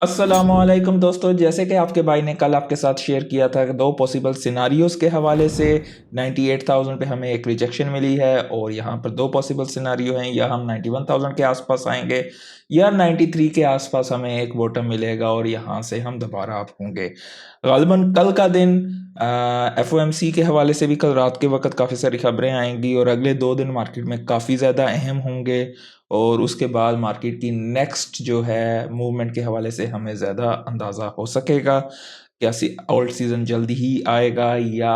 अस्सलामुअलैकुम दोस्तों, जैसे कि आपके भाई ने कल आपके साथ शेयर किया था दो पॉसिबल सिनारियोज के हवाले से 98,000 पे हमें एक रिजेक्शन मिली है और यहाँ पर दो पॉसिबल सिनारियो हैं, या हम 91,000 के आसपास आएंगे या 93 के आसपास हमें एक बॉटम मिलेगा और यहाँ से हम दोबारा अप होंगे। ग़ालिबन कल का दिन एफओएमसी के हवाले से भी कल रात के वक्त काफ़ी सारी खबरें आएंगी और अगले 2 दिन मार्केट में काफ़ी ज़्यादा अहम होंगे और उसके बाद मार्केट की नेक्स्ट जो है मूवमेंट के हवाले से हमें ज़्यादा अंदाज़ा हो सकेगा। क्या ओल्ड सीज़न जल्दी ही आएगा या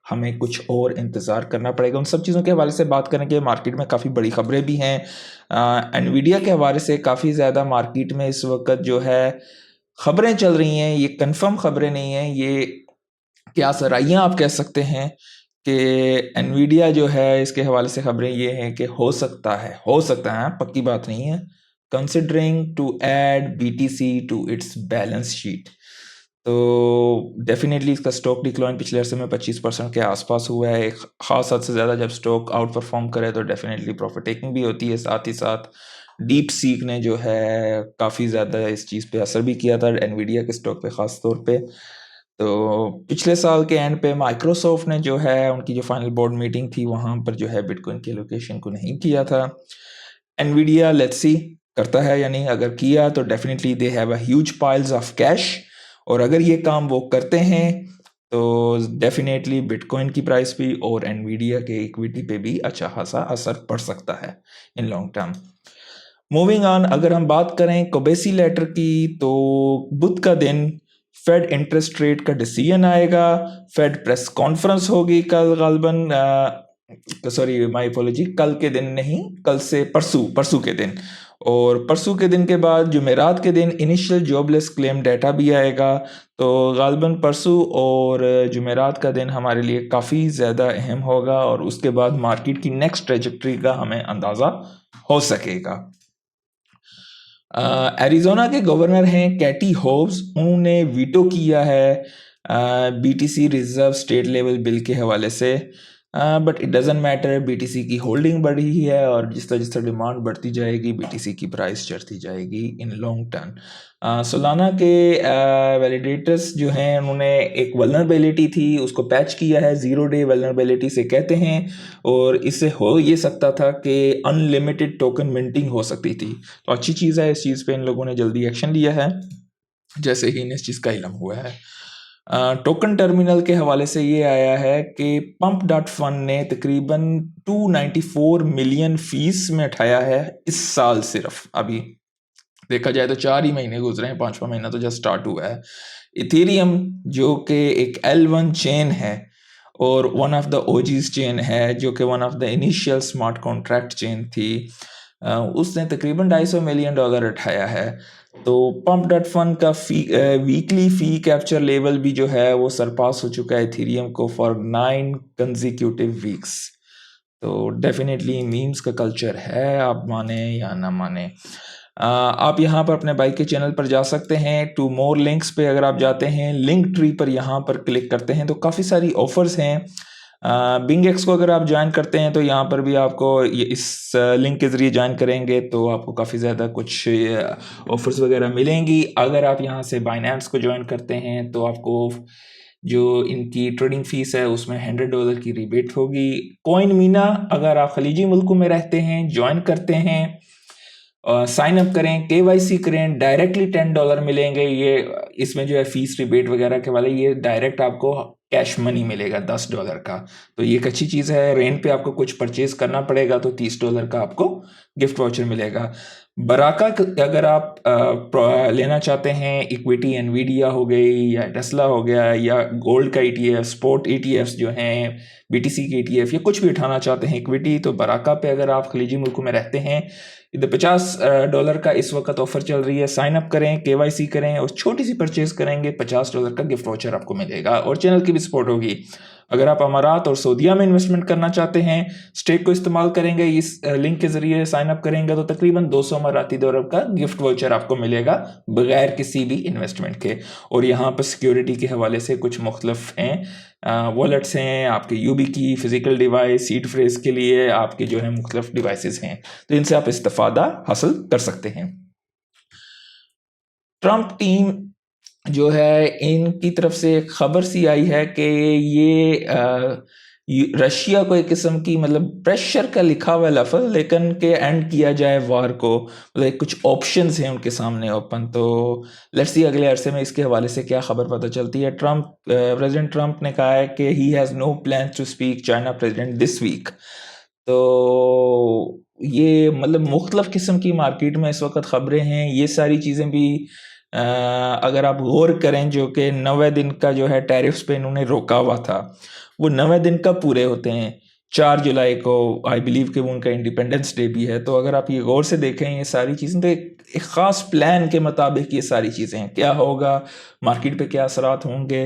हमें कुछ और इंतज़ार करना पड़ेगा। उन सब चीज़ों के हवाले से बात करेंगे। मार्केट में काफ़ी बड़ी खबरें भी हैं। एनवीडिया के हवाले से काफ़ी ज़्यादा मार्केट में इस वक्त जो है खबरें चल रही हैं, ये कंफर्म खबरें नहीं हैं, ये क्या सराइयाँ आप कह सकते हैं कि एनवीडिया जो है इसके हवाले से खबरें ये हैं कि हो सकता है, पक्की बात नहीं है, considering to add BTC to its balance sheet. तो डेफिनेटली इसका स्टॉक डिक्लाइन पिछले अरसे में 25% के आसपास हुआ है। एक ख़ास हद से ज़्यादा जब स्टॉक आउट परफॉर्म करे तो डेफिनेटली प्रॉफिट टेकिंग भी होती है। साथ ही साथ डीप सीक ने जो है काफ़ी ज़्यादा इस चीज़ पे असर भी किया था एनवीडिया के स्टॉक पे ख़ास तौर पे। तो पिछले साल के एंड पे माइक्रोसॉफ्ट ने जो है उनकी जो फाइनल बोर्ड मीटिंग थी वहाँ पर जो है बिटकॉइन की एलोकेशन को नहीं किया था। एनवीडिया लेट्स सी करता है या नहीं। अगर किया तो definitely they have a huge piles of cash और अगर ये काम वो करते हैं तो डेफिनेटली बिटकॉइन की प्राइस भी और एनवीडिया के इक्विटी पे भी अच्छा खासा असर पड़ सकता है in long term. Moving on, अगर हम बात करें कोबेसी लेटर की तो बुध का दिन फेड इंटरेस्ट रेट का डिसीजन आएगा। फेड प्रेस कॉन्फ्रेंस होगी कल ग़ालिबन, सॉरी माय अपॉलॉजी, कल के दिन नहीं, कल से परसों के दिन। और परसों के दिन के बाद जुमेरात के दिन इनिशियल जॉबलेस क्लेम डाटा भी आएगा। तो ग़ालिबन परसों और जुमेरात का दिन हमारे लिए काफ़ी ज़्यादा अहम होगा और उसके बाद मार्केट की नेक्स्ट ट्रेजेक्टरी का हमें अंदाज़ा हो सकेगा। एरिज़ोना के गवर्नर हैं कैटी होब्स, उन्होंने वीटो किया है BTC reserve state level bill के हवाले से। But it doesn't matter, BTC की होल्डिंग बढ़ी है और जिस तरह डिमांड बढ़ती जाएगी बीटीसी की प्राइस चढ़ती जाएगी इन लॉन्ग टर्म। सोलाना के वैलिडेटर्स जो हैं उन्होंने एक वल्नरेबिलिटी थी उसको पैच किया है, 0 डे वल्नरेबिलिटी से कहते हैं, और इससे हो ये सकता था कि अनलिमिटेड टोकन मिंटिंग हो सकती थी। तो अच्छी चीज़ है, इस चीज़ पे इन लोगों ने जल्दी एक्शन लिया है जैसे ही इन्हें इस चीज़ का इल्म हुआ है। टोकन टर्मिनल के हवाले से ये आया है कि पंप डॉट फंड ने तकरीबन 294 मिलियन फीस में उठाया है इस साल। सिर्फ अभी देखा जाए तो 4 ही महीने गुजरे हैं, 5वां महीना तो जस्ट स्टार्ट हुआ है। इथेरियम जो कि एक L1 चेन है और one of the OGs chain है, जो कि one of the initial smart contract chain थी, उसने तकरीबन $250 मिलियन उठाया है। तो पंप डॉट फंड का वीकली फ़ी कैप्चर लेवल भी जो है वो सरपास हो चुका है इथेरियम को फॉर 9 कंजिक्यूटिव वीक्स। तो डेफिनेटली मीम्स का कल्चर है, आप माने या ना माने। आप यहाँ पर अपने बाइक के चैनल पर जा सकते हैं। टू मोर लिंक्स पे अगर आप जाते हैं, लिंक ट्री पर यहाँ पर क्लिक करते हैं तो काफ़ी सारी ऑफर्स हैं। बिंगेक्स को अगर आप ज्वाइन करते हैं तो यहाँ पर भी आपको ये इस लिंक के ज़रिए ज्वाइन करेंगे तो आपको काफ़ी ज़्यादा कुछ ऑफर्स वगैरह मिलेंगी। अगर आप यहाँ से बाइनेंस को ज्वाइन करते हैं तो आपको जो इनकी ट्रेडिंग फीस है उसमें $100 की रिबेट होगी। कॉइन मीना अगर आप खलीजी मुल्कों में रहते हैं, ज्वाइन करते हैं, साइन अप करें, केवाईसी करें, डायरेक्टली $10 मिलेंगे। ये इसमें जो है फीस रिबेट वगैरह के वाले ये डायरेक्ट आपको कैश मनी मिलेगा $10 का। तो ये एक अच्छी चीज़ है। रेन पे आपको कुछ परचेज करना पड़ेगा तो $30 का आपको गिफ्ट वाउचर मिलेगा। बराका अगर आप लेना चाहते हैं, इक्विटी एनवीडिया हो गई या टेस्ला हो गया या गोल्ड का ETF, स्पोर्ट ETFs जो हैं, बीटीसी के ETF, या कुछ भी उठाना चाहते हैं इक्विटी, तो बराका पे अगर आप खलीजी मुल्कों में रहते हैं इधर $50 का इस वक्त ऑफर चल रही है। साइन अप करें, केवाईसी करें और छोटी सी परचेज करेंगे, $50 का गिफ्ट वाउचर आपको मिलेगा और चैनल की भी सपोर्ट होगी। अगर आप अमारात और सऊदीया में इन्वेस्टमेंट करना चाहते हैं, स्टेक को इस्तेमाल करेंगे, इस लिंक के जरिए साइन अप करेंगे तो तकरीबन $200 का गिफ्ट वाउचर आपको मिलेगा बगैर किसी भी इन्वेस्टमेंट के। और यहाँ पर सिक्योरिटी के हवाले से कुछ मुख्तलिफ हैं, वॉलेट्स हैं, आपके यूबी की फिजिकल डिवाइस, सीड फ्रेज के लिए आपके जो है मुख्तलिफ डिवाइसेस हैं, तो इनसे आप इस्तेफादा हासिल कर सकते हैं। ट्रंप टीम जो है इनकी तरफ से एक खबर सी आई है कि रशिया को एक किस्म की मतलब प्रेशर का लिखा हुआ लफ्ज़ लेकिन के एंड किया जाए वार को, मतलब कुछ ऑप्शंस हैं उनके सामने ओपन। तो लेट्स सी अगले अरसे में इसके हवाले से क्या खबर पता चलती है। प्रेसिडेंट ट्रंप ने कहा है कि he has no plan to speak China president this week. तो ये मतलब मुख्तलिफ किस्म की मार्केट में इस वक्त खबरें हैं। ये सारी चीज़ें भी अगर आप गौर करें जो कि 90 दिन का जो है टैरिफ्स पे इन्होंने रोका हुआ था, वो 90 दिन कब पूरे होते हैं? 4 जुलाई को आई बिलीव कि वो उनका इंडिपेंडेंस डे भी है। तो अगर आप ये गौर से देखें ये सारी चीज़ें तो एक ख़ास प्लान के मुताबिक ये सारी चीज़ें हैं। क्या होगा, मार्केट पे क्या असरात होंगे,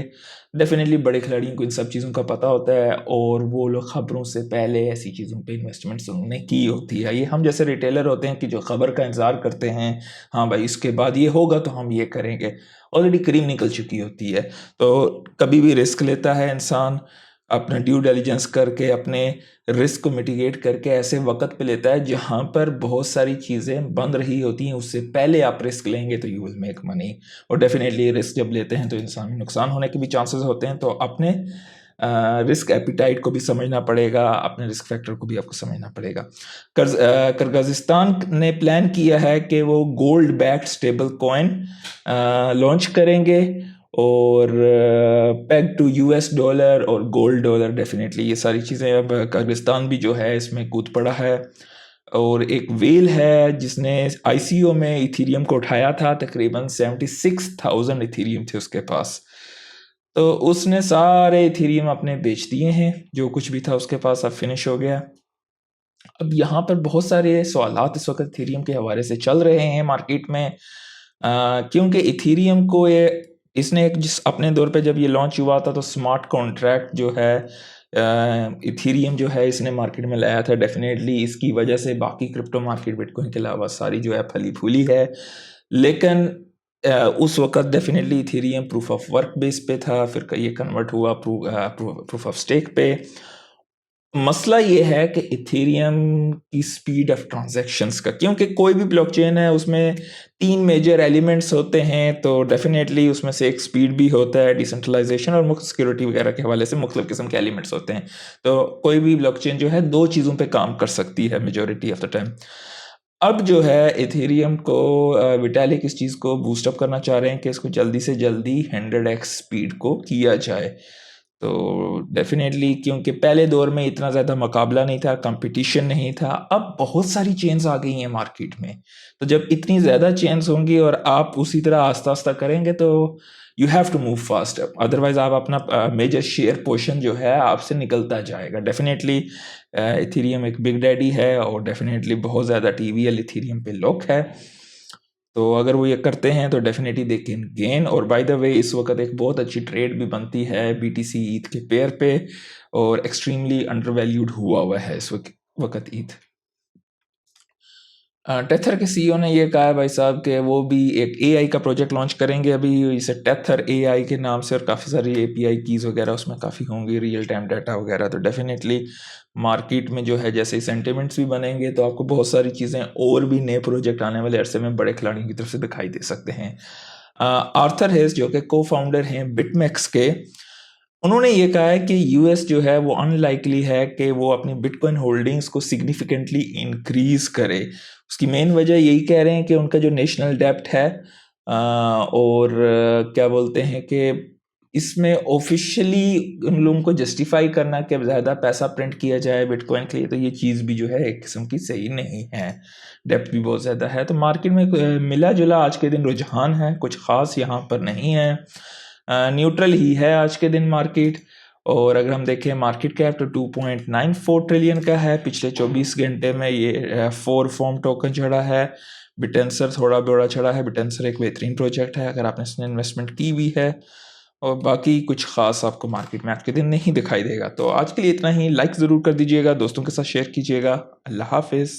डेफिनेटली बड़े खिलाड़ियों को इन सब चीज़ों का पता होता है और वो लोग ख़बरों से पहले ऐसी चीज़ों पे इन्वेस्टमेंट्स उन्होंने की होती है। ये हम जैसे रिटेलर होते हैं कि जो ख़बर का इंतज़ार करते हैं, हाँ भाई इसके बाद ये होगा तो हम ये करेंगे, ऑलरेडी क्रीम निकल चुकी होती है। तो कभी भी रिस्क लेता है इंसान, अपना ड्यू डिलिजेंस करके अपने रिस्क को मिटिगेट करके ऐसे वक्त पे लेता है जहाँ पर बहुत सारी चीज़ें बंद रही होती हैं, उससे पहले आप रिस्क लेंगे तो यू विल मेक मनी। और डेफिनेटली रिस्क जब लेते हैं तो इंसान में नुकसान होने के भी चांसेस होते हैं। तो अपने रिस्क एपिटाइट को भी समझना पड़ेगा, अपने रिस्क फैक्टर को भी आपको समझना पड़ेगा। किर्गिज़स्तान ने प्लान किया है कि वो gold backed stable coin launch करेंगे और पेग टू यूएस डॉलर और गोल्ड डॉलर। डेफिनेटली ये सारी चीज़ें अब किर्गिस्तान भी जो है इसमें कूद पड़ा है। और एक वेल है जिसने आईसीओ में इथीरियम को उठाया था, तकरीबन 76,000 इथीरियम थे उसके पास। तो उसने सारे इथीरियम अपने बेच दिए हैं, जो कुछ भी था उसके पास अब फिनिश हो गया। अब यहाँ पर बहुत सारे सवालात इस वक्त इथीरियम के हवाले से चल रहे हैं मार्केट में, क्योंकि इथीरियम को ये इसने एक जिस अपने दौर पे जब ये लॉन्च हुआ था तो स्मार्ट कॉन्ट्रैक्ट जो है इथीरियम जो है इसने मार्केट में लाया था। डेफिनेटली इसकी वजह से बाकी क्रिप्टो मार्केट बिटकॉइन के अलावा सारी जो है फली फूली है। लेकिन उस वक्त definitely Ethereum proof of work base पे था, फिर ये कन्वर्ट हुआ प्रूफ ऑफ स्टेक पे। मसला ये है कि इथेरियम की स्पीड ऑफ ट्रांजैक्शंस का, क्योंकि कोई भी ब्लॉकचेन है उसमें 3 मेजर एलिमेंट्स होते हैं, तो डेफिनेटली उसमें से एक स्पीड भी होता है, डिसेंट्रलाइजेशन और मुख्त सिक्योरिटी वगैरह के हवाले से मुख्तलिफ किस्म के एलिमेंट्स होते हैं। तो कोई भी ब्लॉकचेन जो है 2 चीज़ों पे काम कर सकती है मेजॉरिटी ऑफ द टाइम। अब जो है इथेरियम को विटालिक इस चीज़ को बूस्ट अप करना चाह रहे हैं कि इसको जल्दी से जल्दी 100x स्पीड को किया जाए। तो डेफिनेटली क्योंकि पहले दौर में इतना ज़्यादा मुकाबला नहीं था, कंपटीशन नहीं था, अब बहुत सारी चेन्स आ गई हैं मार्केट में। तो जब इतनी ज़्यादा चेन्स होंगी और आप उसी तरह आस्ता-आस्ता करेंगे तो you have to move fast, otherwise आप अपना मेजर शेयर पोर्शन जो है आपसे निकलता जाएगा। डेफिनेटली इथेरियम एक बिग डैडी है और डेफिनेटली बहुत ज़्यादा टीवीएल इथेरियम पे लॉक है। तो अगर वो ये करते हैं तो डेफिनेटली दे कैन गेन। और बाय द वे इस वक्त एक बहुत अच्छी ट्रेड भी बनती है बीटीसी ईथ के पेयर पे और एक्सट्रीमली अंडर वैल्यूड हुआ है इस वक्त ईथ। टेथर के सीईओ ने ये कहा है भाई साहब कि वो भी एक एआई का प्रोजेक्ट लॉन्च करेंगे अभी, इसे टेथर एआई के नाम से, और काफ़ी सारी एपीआई कीज़ वगैरह उसमें काफ़ी होंगी, रियल टाइम डाटा वगैरह। तो डेफिनेटली मार्केट में जो है जैसे सेंटिमेंट्स भी बनेंगे तो आपको बहुत सारी चीज़ें और भी नए प्रोजेक्ट आने वाले अरसे में बड़े खिलाड़ियों की तरफ से दिखाई दे सकते हैं। आर्थर हेस जो कि को फाउंडर हैं बिटमैक्स के, उन्होंने ये कहा है कि यूएस जो है वो अनलाइकली है कि वो अपनी बिटकॉइन होल्डिंग्स को सिग्निफिकेंटली इंक्रीज करे। उसकी मेन वजह यही कह रहे हैं कि उनका जो नेशनल डेब्ट है और क्या बोलते हैं कि इसमें ऑफिशियली उन लोगों को जस्टिफाई करना कि ज़्यादा पैसा प्रिंट किया जाए बिटकॉइन के लिए, तो ये चीज़ भी जो है एक किस्म की सही नहीं है। डेप्थ भी बहुत ज़्यादा है। तो मार्केट में मिला जुला आज के दिन रुझान है, कुछ ख़ास यहाँ पर नहीं है, न्यूट्रल ही है आज के दिन मार्केट। और अगर हम देखें मार्केट कैप तो 2.94 ट्रिलियन का है। पिछले 24 घंटे में ये 4 फॉर्म टोकन चढ़ा है। बिटेंसर थोड़ा बड़ा चढ़ा है। बिटेंसर एक बेहतरीन प्रोजेक्ट है अगर आपने इसमें इन्वेस्टमेंट की हुई है। और बाकी कुछ ख़ास आपको मार्केट में आज के दिन नहीं दिखाई देगा। तो आज के लिए इतना ही। लाइक ज़रूर कर दीजिएगा, दोस्तों के साथ शेयर कीजिएगा। अल्लाह हाफिज़।